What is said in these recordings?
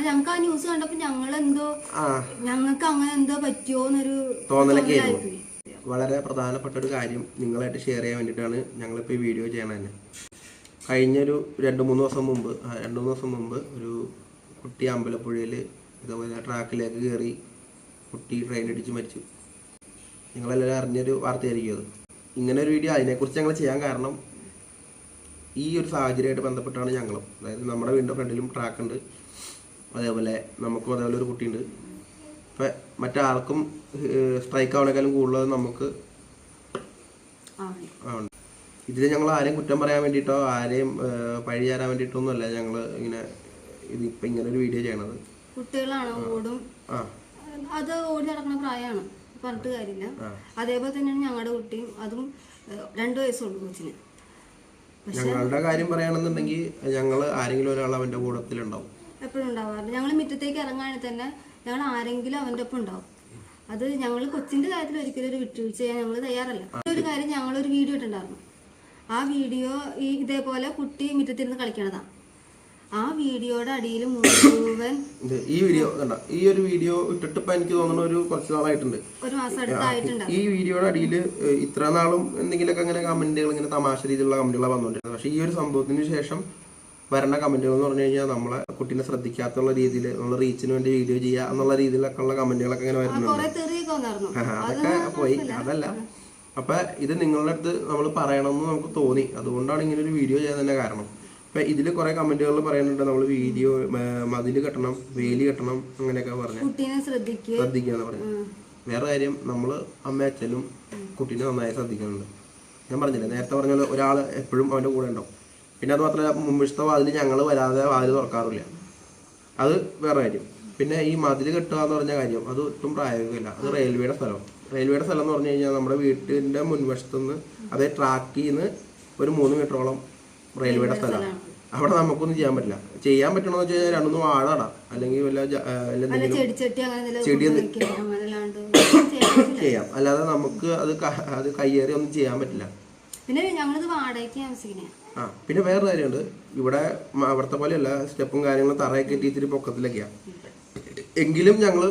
ഞങ്ങൾക്ക് ആ ന്യൂസ് കണ്ടപ്പോ ഞങ്ങൾക്ക് അങ്ങനെ എന്തോ പറ്റിയോന്നൊരു തോന്നലൊക്കെ ആയിരുന്നു. വളരെ പ്രധാനപ്പെട്ട ഒരു കാര്യം നിങ്ങളായിട്ട് ഷെയർ ചെയ്യാൻ വേണ്ടിയിട്ടാണ് ഞങ്ങളിപ്പോൾ ഈ വീഡിയോ ചെയ്യണത് തന്നെ. കഴിഞ്ഞൊരു 2-3 ദിവസം മുമ്പ് ഒരു കുട്ടി അമ്പലപ്പുഴയിൽ ഇതുപോലെ ട്രാക്കിലേക്ക് കയറി കുട്ടി ട്രെയിൻ ഇടിച്ച് മരിച്ചു. നിങ്ങളെല്ലാവരും അറിഞ്ഞൊരു വാർത്തയായിരിക്കും അത്. ഇങ്ങനെ ഒരു വീഡിയോ അതിനെക്കുറിച്ച് ഞങ്ങൾ ചെയ്യാൻ കാരണം ഈ ഒരു സാഹചര്യമായിട്ട് ബന്ധപ്പെട്ടാണ് ഞങ്ങളും. അതായത് നമ്മുടെ വീടിൻ്റെ ഫ്രണ്ടിലും ട്രാക്കുണ്ട്, അതേപോലെ നമുക്കും അതേപോലെ ഒരു കുട്ടിയുണ്ട്. ഇപ്പം മറ്റാർക്കും സ്ട്രൈക്ക് ആവണേക്കാളും കൂടുതൽ നമുക്ക് ഉണ്ട്. ഇതിൽ ഞങ്ങൾ ആരെയും കുറ്റം പറയാൻ വേണ്ടിയിട്ടോ ആരെയും പഴി ചേരാൻ വേണ്ടിയിട്ടൊന്നും അല്ല ഞങ്ങൾ ഇതിപ്പോൾ ഇങ്ങനെ ഒരു വീഡിയോ ചെയ്യണത്. കുട്ടികളാണ് അത് ഓടി നടക്കുന്ന പ്രായമാണ്, പറഞ്ഞിട്ട് കാര്യമില്ല. അതേപോലെ തന്നെയാണ് ഞങ്ങളുടെ കുട്ടിയും, അതും 2 വയസ്സുള്ളൂ കൊച്ചിന്. ഞങ്ങളുടെ കാര്യം പറയുകയാണെന്നുണ്ടെങ്കിൽ ഞങ്ങൾ ആരെങ്കിലും ഒരാൾ അവൻ്റെ കൂടത്തിലുണ്ടാവും, എപ്പോഴും ഉണ്ടാവാറുണ്ട്. ഞങ്ങൾ മുറ്റത്തേക്ക് ഇറങ്ങുകയാണെങ്കിൽ തന്നെ ഞങ്ങൾ ആരെങ്കിലും അവൻ്റെ ഒപ്പം ഉണ്ടാവും. അത് ഞങ്ങൾ കൊച്ചിൻ്റെ കാര്യത്തിൽ ഒരിക്കലും ഒരു വിട്ടുവീഴ്ച ചെയ്യാൻ ഞങ്ങൾ തയ്യാറല്ല. ഒരു കാര്യം ഞങ്ങളൊരു വീഡിയോ ഇട്ടുണ്ടായിരുന്നു. ആ വീഡിയോ ഇതേപോലെ കുട്ടി മുറ്റത്തിരുന്ന് കളിക്കണതാണ്. ആ വീഡിയോയുടെ അടിയിൽ മുഴുവൻ ഈ ഒരു വീഡിയോ ഇട്ടിട്ട് ഇപ്പൊ എനിക്ക് തോന്നുന്നു ഒരു കുറച്ച് നാളായിട്ടുണ്ട്, 1 മാസം അടുത്തായിട്ടുണ്ട്. ഈ വീഡിയോയുടെ അടിയിൽ ഇത്ര നാളും എന്തെങ്കിലുമൊക്കെ അങ്ങനെ കമന്റുകൾ, ഇങ്ങനെ തമാശ രീതിയിലുള്ള കമന്റുകളാണ് വന്നുകൊണ്ടിരുന്നത്. പക്ഷെ ഈ ഒരു സംഭവത്തിന് ശേഷം വരുന്ന കമന്റുകൾ എന്ന് പറഞ്ഞു കഴിഞ്ഞാൽ നമ്മളെ കുട്ടീനെ ശ്രദ്ധിക്കാത്തുള്ള രീതിയിൽ നമ്മൾ റീച്ചിന് വേണ്ടി വീഡിയോ ചെയ്യുക എന്നുള്ള രീതിയിലൊക്കെ ഉള്ള കമന്റുകളൊക്കെ ഇങ്ങനെ വരുന്നുണ്ട്. അതൊക്കെ പോയി, അതല്ല. അപ്പൊ ഇത് നിങ്ങളുടെ അടുത്ത് നമ്മൾ പറയണമെന്ന് നമുക്ക് തോന്നി, അതുകൊണ്ടാണ് ഇങ്ങനെ ഒരു വീഡിയോ ചെയ്യാൻ തന്നെ കാരണം. ഇപ്പം ഇതിൽ കുറേ കമന്റുകൾ പറയുന്നുണ്ട്, നമ്മൾ വീഡിയോ മതിൽ കെട്ടണം, വേലി കെട്ടണം, അങ്ങനെയൊക്കെ പറഞ്ഞു ശ്രദ്ധിക്കുകയെന്ന് പറഞ്ഞു. വേറെ കാര്യം, നമ്മൾ അമ്മയച്ഛനും കുട്ടീനെ നന്നായി ശ്രദ്ധിക്കുന്നുണ്ട്. ഞാൻ പറഞ്ഞില്ലേ നേരത്തെ പറഞ്ഞ ഒരാൾ എപ്പോഴും അവൻ്റെ കൂടെ ഉണ്ടാവും. പിന്നെ അത് മാത്രമല്ല, മുമ്പിഷ്ട വാതിൽ ഞങ്ങൾ വരാതെ വാതിൽ തുറക്കാറില്ല, അത് വേറെ കാര്യം. പിന്നെ ഈ മതിൽ കെട്ടുക എന്ന് പറഞ്ഞ കാര്യം അത് ഒട്ടും പ്രായോഗികമല്ല. അത് റെയിൽവേയുടെ സ്ഥലം എന്ന് പറഞ്ഞു കഴിഞ്ഞാൽ നമ്മുടെ വീട്ടിൻ്റെ മുൻവശത്തുനിന്ന്, അതായത് ട്രാക്കിൽ നിന്ന് ഒരു 3 മീറ്ററോളം റെയിൽവേയുടെ സ്ഥലമാണ്. അവിടെ നമുക്കൊന്നും ചെയ്യാൻ പറ്റില്ല. ചെയ്യാൻ പറ്റണമെന്ന് വെച്ച് കഴിഞ്ഞാൽ 2-3 വാഴ നടാം, അല്ലെങ്കിൽ വല്ല ചെടി ചെയ്യാം, അല്ലാതെ നമുക്ക് അത് കയ്യേറി ഒന്നും ചെയ്യാൻ പറ്റില്ല. പിന്നെ വേറെ കാര്യമുണ്ട്, ഇവിടെ അവിടുത്തെ പോലെയല്ല, സ്റ്റെപ്പും കാര്യങ്ങളും തറയൊക്കെ ഇത്തിരി പൊക്കത്തിലൊക്കെയാണ്. എങ്കിലും ഞങ്ങൾ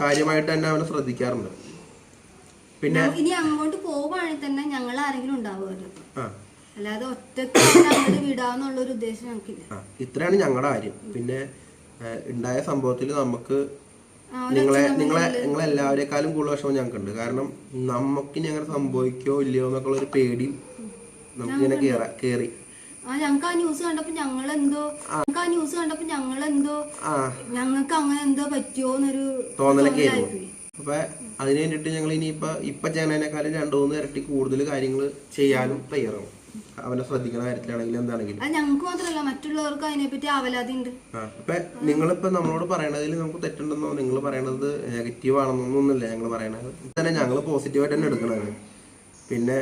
കാര്യമായിട്ട് തന്നെ അവനെ ശ്രദ്ധിക്കാറുണ്ട്. പിന്നെ ഇനി അങ്ങോട്ട് പോവുകയാണെങ്കിൽ തന്നെ ഞങ്ങൾ ആരെങ്കിലും ഉണ്ടാവുമല്ലോ, അല്ലാതെ ഒറ്റക്ക് വിടാന്നുള്ളൊരു ഉദ്ദേശം ഞങ്ങൾക്കില്ല. ഇത്രയാണ് ഞങ്ങളുടെ കാര്യം. പിന്നെ ഉണ്ടായ സംഭവത്തിൽ നമുക്ക് നിങ്ങളെല്ലാവരെക്കാളും കൂടുതൽ വിഷമം ഞങ്ങൾക്കുണ്ട്. കാരണം നമുക്കിനി അങ്ങനെ സംഭവിക്കോ ഇല്ലയോ എന്നൊക്കെ ഒരു പേടിയും നമുക്കിങ്ങനെ കേറി. ഞങ്ങൾക്ക് ആ ന്യൂസ് കണ്ടപ്പോ ഞങ്ങൾക്ക് അങ്ങനെ എന്തോ പറ്റിയോന്നൊരു തോന്നലൊക്കെ ആയിരുന്നു. അപ്പൊ അതിന് വേണ്ടിട്ട് ഞങ്ങൾ ഇപ്പൊ ചെയ്യുന്നതിനേക്കാളും 2-3 ഇരട്ടി കൂടുതൽ കാര്യങ്ങൾ ചെയ്യാനും തയ്യാറാവും. അവനെ ശ്രദ്ധിക്കുന്ന കാര്യത്തിലാണെങ്കിലും എന്താണെങ്കിലും. ഞങ്ങൾക്ക് മാത്രമല്ല മറ്റുള്ളവർക്ക് അതിനെപ്പറ്റി ആവലാതി ഉണ്ട്. അപ്പൊ നിങ്ങളിപ്പോ നമ്മളോട് പറയണതിൽ നമുക്ക് തെറ്റുണ്ടെന്നോ, നിങ്ങൾ പറയണത് നെഗറ്റീവ് ആണെന്നൊന്നുമില്ല ഞങ്ങൾ പറയണത് തന്നെ. ഞങ്ങൾ പോസിറ്റീവായിട്ട് തന്നെ എടുക്കണത്. പിന്നെ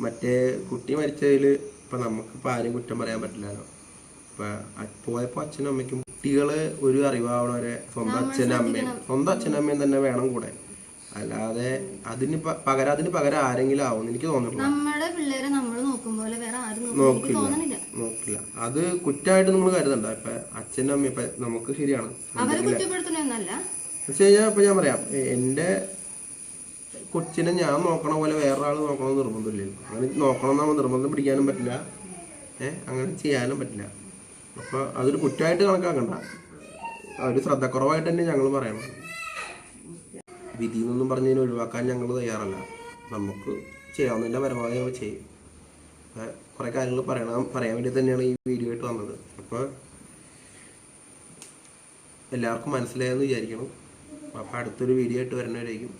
മറ്റേ കുട്ടി മരിച്ചതിൽ ഇപ്പൊ നമുക്കിപ്പോൾ ആരെയും കുറ്റം പറയാൻ പറ്റില്ലല്ലോ. ഇപ്പൊ പോയപ്പോൾ അച്ഛനും അമ്മയ്ക്കും കുട്ടികള് ഒരു അറിവാവണവരെ സ്വന്തം അച്ഛനും അമ്മയും തന്നെ വേണം കൂടെ, അല്ലാതെ അതിന് പകരം ആരെങ്കിലും ആവും എനിക്ക് തോന്നുന്നു. നമ്മുടെ പിള്ളേരെ നമ്മൾ നോക്കില്ല. അത് കുറ്റമായിട്ട് നമ്മൾ കരുതണ്ട. ഇപ്പൊ അച്ഛനും അമ്മയും ഇപ്പൊ നമുക്ക് ശരിയാണ് വെച്ച് കഴിഞ്ഞാൽ ഇപ്പൊ ഞാൻ പറയാം, എന്റെ കൊച്ചിനെ ഞാൻ നോക്കണ പോലെ വേറൊരാൾ നോക്കണമെന്ന് നിർബന്ധമില്ലല്ലോ. അങ്ങനെ നോക്കണം നമ്മൾ നിർബന്ധം പിടിക്കാനും പറ്റില്ല, അങ്ങനെ ചെയ്യാനും പറ്റില്ല. അപ്പൊ അതൊരു കുറ്റമായിട്ട് കണക്കാക്കണ്ട, ഒരു ശ്രദ്ധക്കുറവായിട്ട് തന്നെ ഞങ്ങൾ പറയണം. വിധി എന്നൊന്നും പറഞ്ഞതിന് ഒഴിവാക്കാൻ ഞങ്ങൾ തയ്യാറല്ല. നമുക്ക് ചെയ്യാവുന്നതിൻ്റെ പരമാവധി നമ്മൾ ചെയ്യും. കുറേ കാര്യങ്ങൾ പറയാൻ വേണ്ടി തന്നെയാണ് ഈ വീഡിയോ ആയിട്ട് വന്നത്. അപ്പോൾ എല്ലാവർക്കും മനസ്സിലായെന്ന് വിചാരിക്കണം. അപ്പോൾ അടുത്തൊരു വീഡിയോ ആയിട്ട് വരുന്നവരായിരിക്കും.